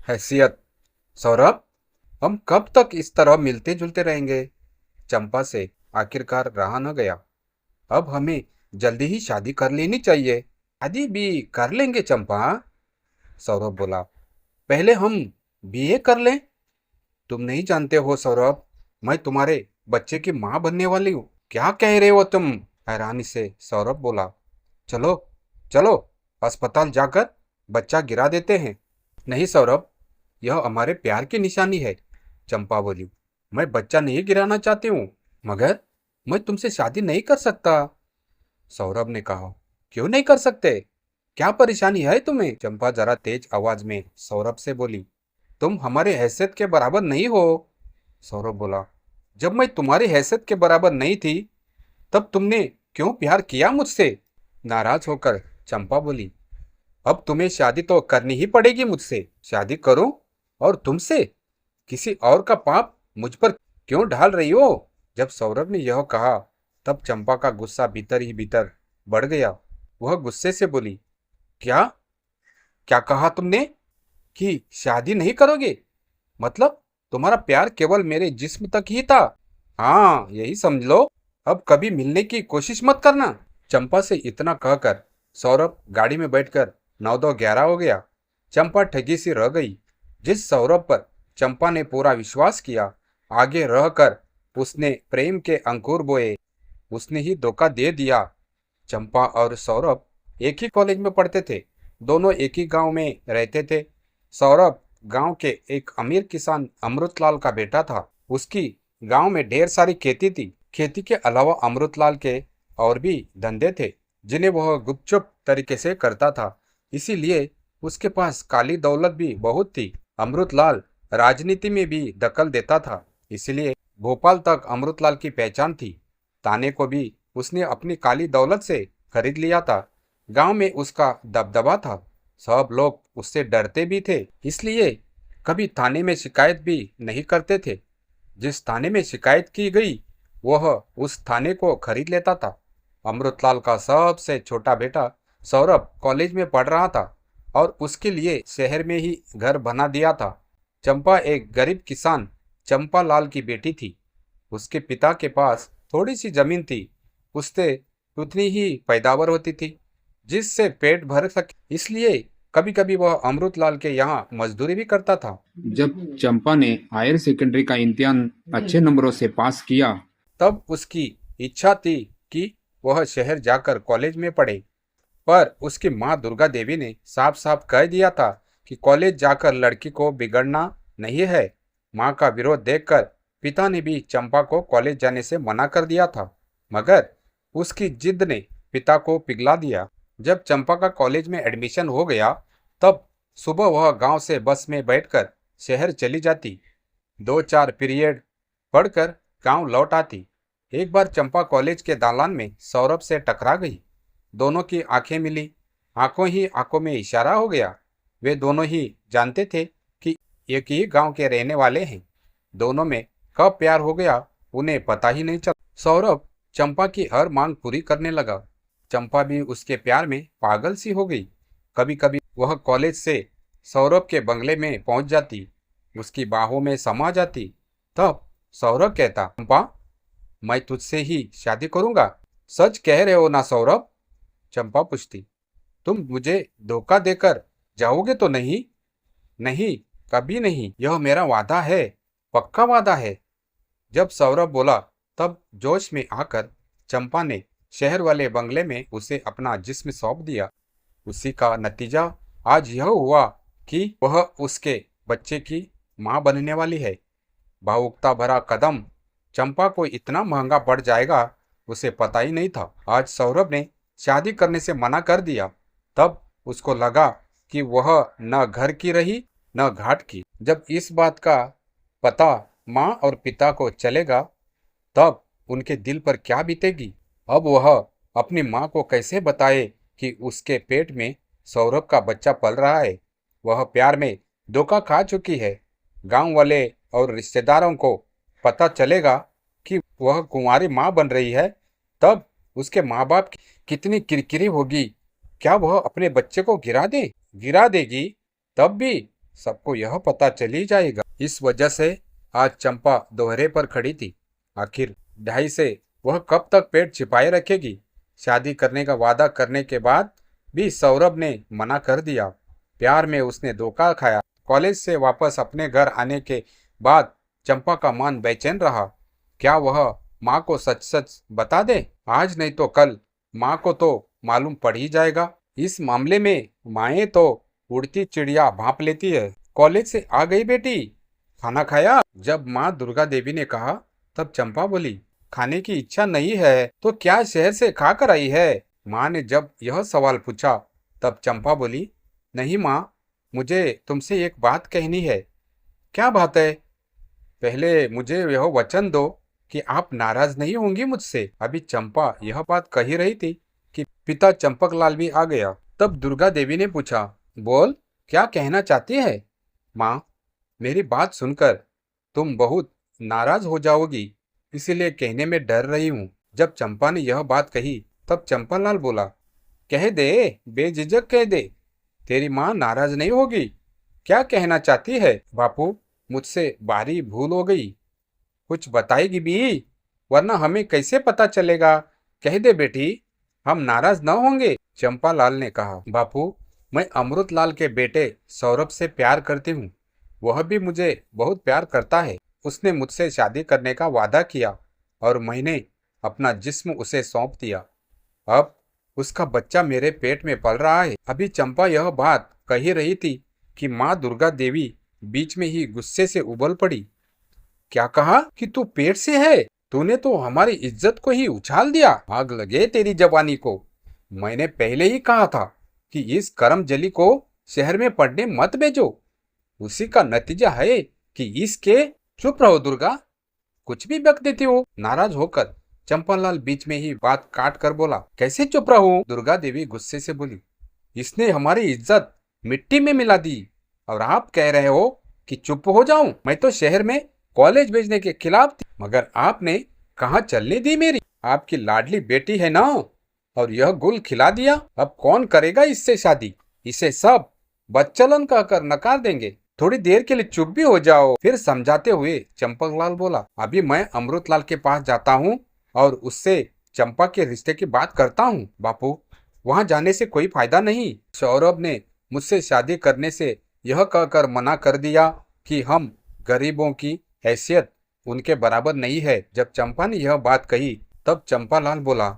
हैसियत। सौरभ, हम कब तक इस तरह मिलते जुलते रहेंगे? चंपा से आखिरकार रहा न गया। अब हमें जल्दी ही शादी कर लेनी चाहिए। शादी भी कर लेंगे चंपा, सौरभ बोला। पहले हम बीए कर लें। तुम नहीं जानते हो सौरभ, मैं तुम्हारे बच्चे की माँ बनने वाली हूँ। क्या कह रहे हो तुम? हैरानी से सौरभ बोला। चलो चलो, अस्पताल जाकर बच्चा गिरा देते हैं। नहीं सौरभ, यह हमारे प्यार की निशानी है, चंपा बोली। मैं बच्चा नहीं गिराना चाहती हूँ, मगर मैं तुमसे शादी नहीं कर सकता, सौरभ ने कहा। क्यों नहीं कर सकते? क्या परेशानी है तुम्हें? चंपा जरा तेज आवाज में सौरभ से बोली। तुम हमारे हैसियत के बराबर नहीं हो, सौरभ बोला। जब मैं तुम्हारी हैसियत के बराबर नहीं थी, तब तुमने क्यों प्यार किया मुझसे? नाराज होकर चंपा बोली। अब तुम्हें शादी तो करनी ही पड़ेगी मुझसे। शादी करूं और तुमसे? किसी और का पाप मुझ पर क्यों ढाल रही हो? जब सौरभ ने यह कहा, तब चंपा का गुस्सा भीतर ही भीतर बढ़ गया। वह गुस्से से बोली, क्या क्या कहा तुमने? कि शादी नहीं करोगे? मतलब तुम्हारा प्यार केवल मेरे जिस्म तक ही था? हाँ, यही समझ लो। अब कभी मिलने की कोशिश मत करना। चंपा से इतना कहकर सौरभ गाड़ी में बैठकर 9-2-11 हो गया। चंपा ठगी सी रह गई। जिस सौरभ पर चंपा ने पूरा विश्वास किया, आगे रहकर उसने प्रेम के अंकुर बोए, उसने ही धोखा दे दिया। चंपा और सौरभ एक ही कॉलेज में पढ़ते थे। दोनों एक ही गांव में रहते थे। सौरभ गांव के एक अमीर किसान अमृतलाल का बेटा था। उसकी गांव में ढेर सारी खेती थी। खेती के अलावा अमृतलाल के और भी धंधे थे, जिन्हें वह गुपचुप तरीके से करता था। इसीलिए उसके पास काली दौलत भी बहुत थी। अमृतलाल राजनीति में भी दखल देता था, इसलिए भोपाल तक अमृतलाल की पहचान थी। ताने को भी उसने अपनी काली दौलत से खरीद लिया था। गांव में उसका दबदबा था। सब लोग उससे डरते भी थे, इसलिए कभी थाने में शिकायत भी नहीं करते थे। जिस थाने में शिकायत की गई, वह उस थाने को खरीद लेता था। अमृतलाल का सबसे छोटा बेटा सौरभ कॉलेज में पढ़ रहा था और उसके लिए शहर में ही घर बना दिया था। चंपा एक गरीब किसान चंपा लाल की बेटी थी। उसके पिता के पास थोड़ी सी जमीन थी। उससे उतनी ही पैदावार होती थी जिससे पेट भर सके, इसलिए कभी कभी वह अमृतलाल के यहाँ मजदूरी भी करता था। जब चंपा ने हायर सेकेंडरी का इम्तिहान अच्छे नंबरों से पास किया, तब उसकी इच्छा थी कि वह शहर जाकर कॉलेज में पढ़े, पर उसकी माँ दुर्गा देवी ने साफ साफ कह दिया था कि कॉलेज जाकर लड़की को बिगड़ना नहीं है। माँ का विरोध देखकर पिता ने भी चंपा को कॉलेज जाने से मना कर दिया था, मगर उसकी जिद ने पिता को पिघला दिया। जब चंपा का कॉलेज में एडमिशन हो गया, तब सुबह वह गांव से बस में बैठकर शहर चली जाती। 2-4 पीरियड पढ़कर गांव लौट आती। एक बार चंपा कॉलेज के दालान में सौरभ से टकरा गई। दोनों की आंखें मिली। आंखों ही आंखों में इशारा हो गया। वे दोनों ही जानते थे कि एक ही गांव के रहने वाले हैं। दोनों में कब प्यार हो गया, उन्हें पता ही नहीं चला। सौरभ चंपा की हर मांग पूरी करने लगा। चंपा भी उसके प्यार में पागल सी हो गई। कभी कभी वह कॉलेज से सौरभ के बंगले में पहुंच जाती, उसकी बाहों में समा जाती। तब सौरभ कहता, चंपा, मैं तुझसे ही शादी करूंगा। सच कह रहे हो ना सौरभ? चंपा पूछती। तुम मुझे धोखा देकर जाओगे तो नहीं? नहीं, कभी नहीं, यह मेरा वादा है, पक्का वादा है। जब सौरभ बोला, तब जोश में आकर चंपा ने शहर वाले बंगले में उसे अपना जिस्म सौंप दिया। उसी का नतीजा आज यह हुआ कि वह उसके बच्चे की मां बनने वाली है। भावुकता भरा कदम चंपा को इतना महंगा पड़ जाएगा, उसे पता ही नहीं था। आज सौरभ ने शादी करने से मना कर दिया। तब उसको लगा कि वह न घर की रही न घाट की। जब इस बात का पता माँ और पिता को चलेगा, तब उनके दिल पर क्या बीतेगी। अब वह अपनी माँ को कैसे बताए कि उसके पेट में सौरभ का बच्चा पल रहा है। वह प्यार में धोखा खा चुकी है। गांव वाले और रिश्तेदारों को पता चलेगा कि वह कुंवारी माँ बन रही है, तब उसके माँ बाप की कितनी किरकिरी होगी। क्या वह अपने बच्चे को गिरा देगी? तब भी सबको यह पता चल ही जाएगा। इस वजह से आज चंपा दोहरे पर खड़ी थी। आखिर ढाई से वह कब तक पेट छिपाए रखेगी? शादी करने का वादा करने के बाद भी सौरभ ने मना कर दिया। प्यार में उसने धोखा खाया। कॉलेज से वापस अपने घर आने के बाद चंपा का मन बेचैन रहा। क्या वह माँ को सच सच बता दे? आज नहीं तो कल माँ को तो मालूम पड़ ही जाएगा। इस मामले में माएँ तो उड़ती चिड़िया भांप लेती है। कॉलेज से आ गई बेटी, खाना खाया? जब माँ दुर्गा देवी ने कहा तब चंपा बोली, खाने की इच्छा नहीं है तो क्या शहर से खा कर आई है? माँ ने जब यह सवाल पूछा तब चंपा बोली, नहीं माँ, मुझे तुमसे एक बात कहनी है। क्या बात है? पहले मुझे यह वचन दो कि आप नाराज नहीं होंगी मुझसे। अभी चंपा यह बात कही रही थी कि पिता चंपक लाल भी आ गया। तब दुर्गा देवी ने पूछा, बोल, क्या कहना चाहती है? माँ, मेरी बात सुनकर तुम बहुत नाराज हो जाओगी, इसीलिए कहने में डर रही हूँ। जब चंपा ने यह बात कही तब चंपालाल बोला, कह दे, बेझिझक कह दे, तेरी माँ नाराज नहीं होगी। क्या कहना चाहती है? बापू, मुझसे भारी भूल हो गई, कुछ बताएगी भी, वरना हमें कैसे पता चलेगा? कह दे बेटी, हम नाराज न होंगे। चंपालाल ने कहा, बापू, मैं अमृतलाल के बेटे सौरभ से प्यार करती हूँ। वह भी मुझे बहुत प्यार करता है। उसने मुझसे शादी करने का वादा किया और मैंने अपना जिस्म उसे सौंप दिया। अब उसका बच्चा मेरे पेट में पल रहा है। अभी चंपा यह बात कही रही थी कि माँ दुर्गा देवी बीच में ही गुस्से से उबल पड़ी। क्या कहा कि तू पेट से है? तूने तो हमारी इज्जत को ही उछाल दिया। आग लगे तेरी जवानी को। मैंने पहले ही कहा था कि इस करम जली को शहर में पढ़ने मत भेजो। उसी का नतीजा है कि इसके। चुप रहो दुर्गा, कुछ भी बक देती हो। नाराज होकर चंपालाल बीच में ही बात काट कर बोला, कैसे चुप रहूं? दुर्गा देवी गुस्से से बोली, इसने हमारी इज्जत मिट्टी में मिला दी और आप कह रहे हो कि चुप हो जाऊं? मैं तो शहर में कॉलेज भेजने के खिलाफ थी, मगर आपने कहाँ चलने दी मेरी? आपकी लाडली बेटी है ना, और यह गुल खिला दिया। अब कौन करेगा इससे शादी? इसे सब बच्चलन कहकर नकार देंगे। थोड़ी देर के लिए चुप भी हो जाओ। फिर समझाते हुए चंपकलाल बोला, अभी मैं अमृतलाल के पास जाता हूँ और उससे चंपा के रिश्ते की बात करता हूँ। बापू, वहां जाने से कोई फायदा नहीं। सौरभ ने मुझसे शादी करने से यह कहकर मना कर दिया कि हम गरीबों की हैसियत उनके बराबर नहीं है। जब चंपा ने यह बात कही तब चंपालाल बोला,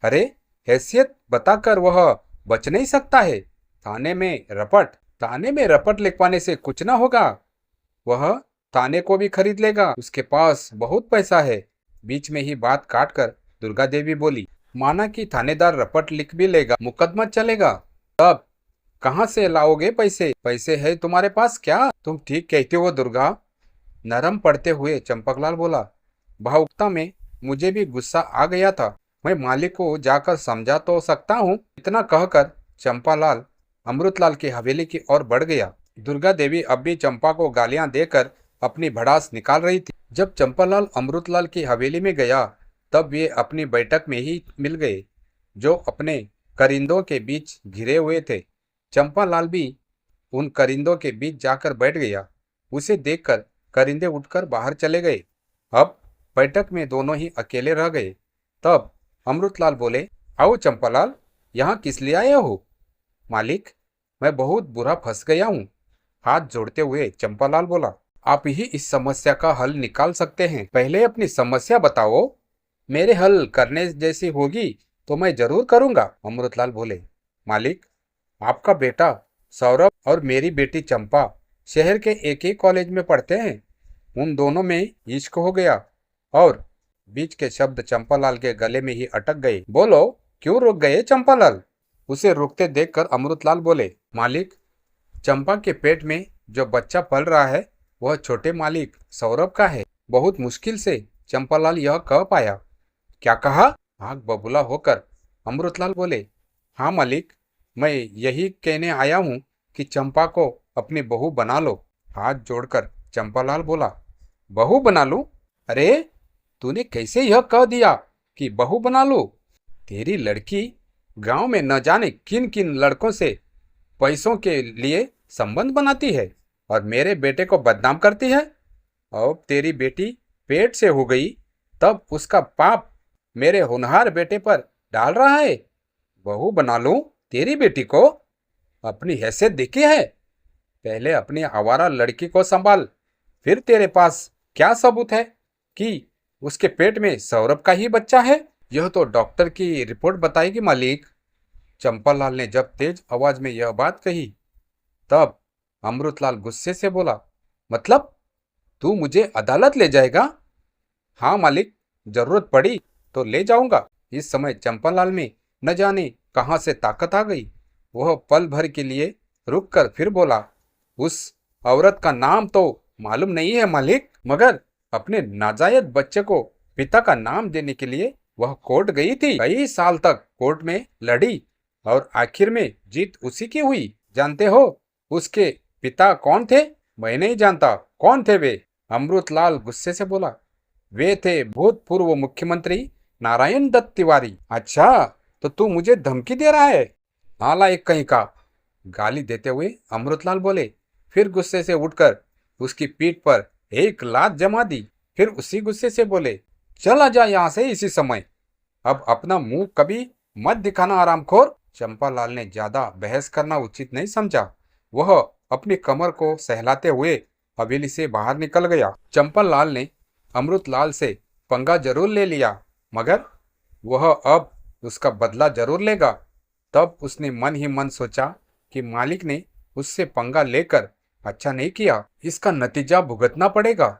अरे, हैसियत बताकर वह बच नहीं सकता है। थाने में रपट लिखवाने से कुछ ना होगा। वह थाने को भी खरीद लेगा, उसके पास बहुत पैसा है। बीच में ही बात काटकर दुर्गा देवी बोली, माना कि थानेदार रपट लिख भी लेगा, मुकदमा चलेगा, तब कहाँ से लाओगे पैसे? पैसे है तुम्हारे पास क्या? तुम ठीक कहते हो दुर्गा। नरम पड़ते हुए चंपकलाल बोला, भावुकता में मुझे भी गुस्सा आ गया था। मैं मालिक को जाकर समझा तो सकता हूँ। इतना कहकर चंपालाल अमृतलाल की हवेली की ओर बढ़ गया। दुर्गा देवी अब भी चंपा को गालियां देकर अपनी भड़ास निकाल रही थी। जब चंपालाल अमृतलाल की हवेली में गया तब वे अपनी बैठक में ही मिल गए, जो अपने करिंदों के बीच घिरे हुए थे। चंपालाल भी उन करिंदों के बीच जाकर बैठ गया। उसे देखकर करिंदे उठकर बाहर चले गए। अब बैठक में दोनों ही अकेले रह गए। तब अमृतलाल बोले, आओ चंपालाल, यहाँ किस लिए आए हो? मालिक, मैं बहुत बुरा फंस गया हूँ। हाथ जोड़ते हुए चंपालाल बोला, आप ही इस समस्या का हल निकाल सकते हैं। पहले अपनी समस्या बताओ। मेरे हल करने जैसी होगी तो मैं जरूर करूंगा। अमृतलाल बोले, मालिक, आपका बेटा सौरभ और मेरी बेटी चंपा शहर के एक ही कॉलेज में पढ़ते हैं। उन दोनों में इश्क हो गया। और बीच के शब्द चंपालाल के गले में ही अटक गए। बोलो, क्यों रुक गए चंपालाल? उसे रुकते देखकर अमृतलाल बोले, मालिक, चंपा के पेट में जो बच्चा पल रहा है वह छोटे मालिक सौरभ का है। बहुत मुश्किल से चंपालाल यह कह पाया। क्या कहा? आग बबूला होकर अमृतलाल बोले, हाँ मालिक, मैं यही कहने आया हूँ कि चंपा को अपनी बहू बना लो। हाथ जोड़कर चंपालाल बोला, बहू बना लूं? अरे, तूने कैसे यह कह दिया कि बहू बना लो? तेरी लड़की गांव में न जाने किन किन लड़कों से पैसों के लिए संबंध बनाती है और मेरे बेटे को बदनाम करती है। अब तेरी बेटी पेट से हो गई, तब उसका पाप मेरे होनहार बेटे पर डाल रहा है। बहू बना लूं तेरी बेटी को? अपनी हैसियत देखी है? पहले अपनी आवारा लड़की को संभाल, फिर तेरे पास क्या सबूत है कि उसके पेट में सौरभ का ही बच्चा है? यह तो डॉक्टर की रिपोर्ट बताएगी मालिक। चंपालाल ने जब तेज आवाज में यह बात कही, तब अमृतलाल गुस्से से बोला, मतलब तू मुझे अदालत ले जाएगा? हाँ मालिक, जरूरत पड़ी तो ले जाऊंगा। इस समय चंपालाल में न जाने कहां से ताकत आ गई। वह पल भर के लिए रुककर फिर बोला, उस औरत का नाम तो मालूम नहीं है मालिक, मगर अपने नाजायज बच्चे को पिता का नाम देने के लिए वह कोर्ट गई थी। कई साल तक कोर्ट में लड़ी और आखिर में जीत उसी की हुई। जानते हो उसके पिता कौन थे? मैं नहीं जानता। कौन थे वे? अमृतलाल गुस्से से बोला, वे थे भूतपूर्व मुख्यमंत्री नारायण दत्त तिवारी। अच्छा, तो तू मुझे धमकी दे रहा है? नालायक कहीं का, गाली देते हुए अमृतलाल बोले। फिर गुस्से से उठकर उसकी पीठ पर एक लात जमा दी। फिर उसी गुस्से से बोले, चला जा यहां से इसी समय। अब अपना मुंह कभी मत दिखाना आरामखोर। चंपालाल ने ज्यादा बहस करना उचित नहीं समझा। वह अपनी कमर को सहलाते हुए हवेली से बाहर निकल गया। चंपालाल ने अमृतलाल से पंगा जरूर ले लिया, मगर वह अब उसका बदला जरूर लेगा। तब उसने मन ही मन सोचा कि मालिक ने उससे पंगा लेकर अच्छा नहीं किया, इसका नतीजा भुगतना पड़ेगा।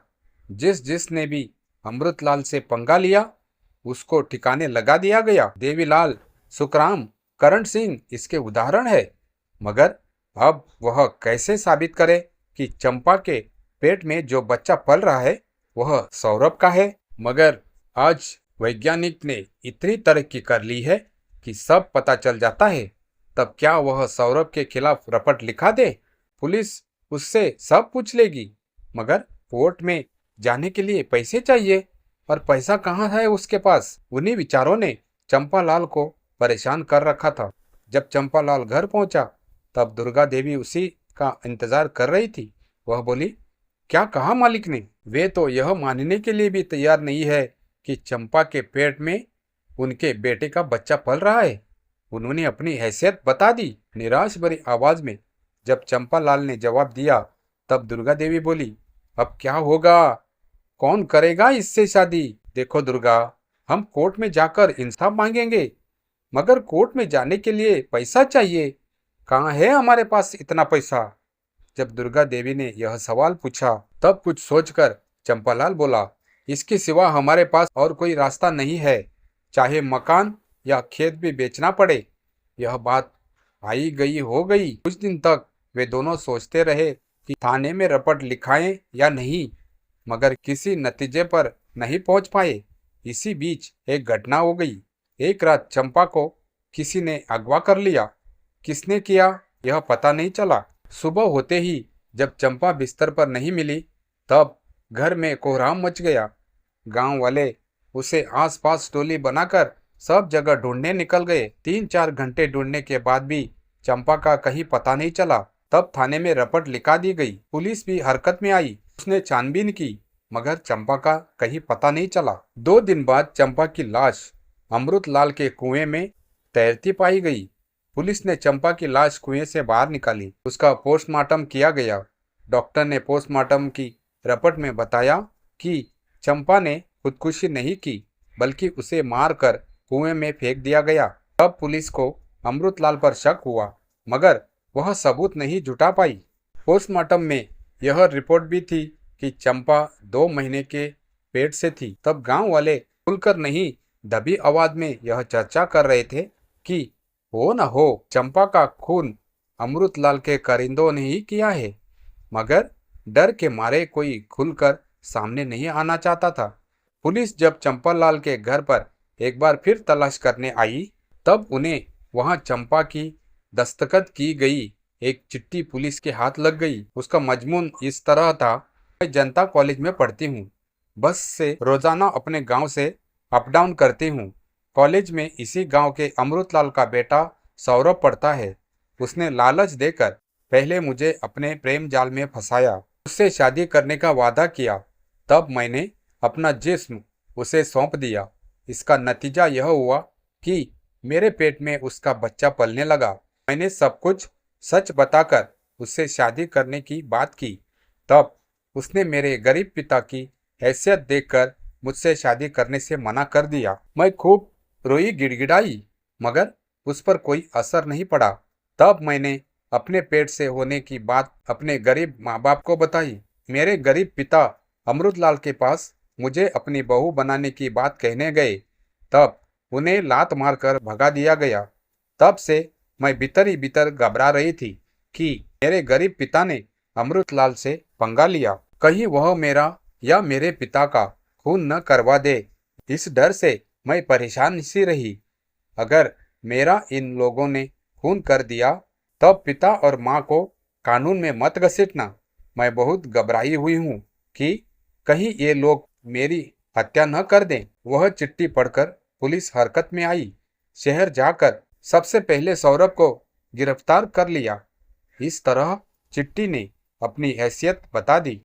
जिसने भी अमृतलाल से पंगा लिया उसको ठिकाने लगा दिया गया। देवीलाल, सुखराम, करण सिंह इसके उदाहरण है। मगर अब वह कैसे साबित करे कि चंपा के पेट में जो बच्चा पल रहा है वह सौरभ का है? मगर आज वैज्ञानिक ने इतनी तरक्की कर ली है कि सब पता चल जाता है। तब क्या वह सौरभ के खिलाफ रपट लिखा दे? पुलिस उससे सब पूछ लेगी, मगर कोर्ट में जाने के लिए पैसे चाहिए, और पैसा कहाँ है उसके पास? उन्हीं विचारों ने चंपालाल को परेशान कर रखा था। जब चंपालाल घर पहुंचा तब दुर्गा देवी उसी का इंतजार कर रही थी। वह बोली, क्या कहा मालिक ने? वे तो यह मानने के लिए भी तैयार नहीं है कि चंपा के पेट में उनके बेटे का बच्चा पल रहा है। उन्होंने अपनी हैसियत बता दी। निराश भरी आवाज में जब चंपालाल ने जवाब दिया, तब दुर्गा देवी बोली, अब क्या होगा? कौन करेगा इससे शादी? देखो दुर्गा, हम कोर्ट में जाकर इंसाफ मांगेंगे, मगर कोर्ट में जाने के लिए पैसा चाहिए। कहाँ है हमारे पास इतना पैसा? जब दुर्गा देवी ने यह सवाल पूछा तब कुछ सोचकर चंपालाल बोला, इसके सिवा हमारे पास और कोई रास्ता नहीं है, चाहे मकान या खेत भी बेचना पड़े। यह बात आई गई हो गई। कुछ दिन तक वे दोनों सोचते रहे कि थाने में रपट लिखाएं या नहीं, मगर किसी नतीजे पर नहीं पहुंच पाए। इसी बीच एक घटना हो गई। एक रात चंपा को किसी ने अगवा कर लिया। किसने किया यह पता नहीं चला। सुबह होते ही जब चंपा बिस्तर पर नहीं मिली, तब घर में कोहराम मच गया। गांव वाले उसे आसपास टोली बनाकर सब जगह ढूंढने निकल गए। 3-4 घंटे ढूंढने के बाद भी चंपा का कहीं पता नहीं चला। तब थाने में रपट लिखा दी गई। पुलिस भी हरकत में आई। उसने छानबीन की, मगर चंपा का कहीं पता नहीं चला। 2 दिन बाद चंपा की लाश अमृतलाल के कुएं में तैरती पाई गई। पुलिस ने चंपा की लाश कुएं से बाहर निकाली। उसका पोस्टमार्टम किया गया। डॉक्टर ने पोस्टमार्टम की रपट में बताया कि चंपा ने खुदकुशी नहीं की, बल्कि उसे मारकर कुएं में फेंक दिया गया। तब पुलिस को अमृतलाल पर शक हुआ, मगर वह सबूत नहीं जुटा पाई। पोस्टमार्टम में यह रिपोर्ट भी थी कि चंपा 2 महीने के पेट से थी। तब गांव वाले खुलकर नहीं, दबी आवाज में यह चर्चा कर रहे थे कि हो न हो चंपा का खून अमृतलाल के कारिंदों ने ही किया है, मगर डर के मारे कोई खुलकर सामने नहीं आना चाहता था। पुलिस जब चंपालाल के घर पर एक बार फिर तलाश करने आई, तब उन्हें वहां चंपा की दस्तखत की गई एक चिट्ठी पुलिस के हाथ लग गई। उसका मजमून इस तरह था, मैं जनता कॉलेज में पढ़ती हूँ। बस से रोजाना अपने गांव से अप डाउन करती हूँ। कॉलेज में इसी गांव के अमृतलाल का बेटा सौरभ पढ़ता है। उसने लालच देकर पहले मुझे अपने प्रेम जाल में फंसाया, उससे शादी करने का वादा किया, तब मैंने अपना जिस्म उसे सौंप दिया। इसका नतीजा यह हुआ कि मेरे पेट में उसका बच्चा पलने लगा। मैंने सब कुछ सच बताकर उससे शादी करने की बात की, तब उसने मेरे गरीब पिता की हैसियत देखकर मुझसे शादी करने से मना कर दिया। मैं खूब रोई गिड़गिड़ाई, मगर उस पर कोई असर नहीं पड़ा। तब मैंने अपने पेट से होने की बात अपने गरीब माँ बाप को बताई। मेरे गरीब पिता अमृतलाल के पास मुझे अपनी बहू बनाने की बात कहने गए, तब उन्हें लात मारकर भगा दिया गया। तब से मैं भीतर ही भीतर घबरा रही थी कि मेरे गरीब पिता ने अमृतलाल से पंगा लिया, कहीं वह मेरा या मेरे पिता का खून न करवा दे। इस डर से मैं परेशान सी रही। अगर मेरा इन लोगों ने खून कर दिया, तब पिता और माँ को कानून में मत घसीटना। मैं बहुत घबराई हुई हूँ कि कहीं ये लोग मेरी हत्या न कर दें। वह चिट्ठी पढ़कर पुलिस हरकत में आई। शहर जाकर सबसे पहले सौरभ को गिरफ्तार कर लिया। इस तरह चिट्ठी ने अपनी हैसियत बता दी।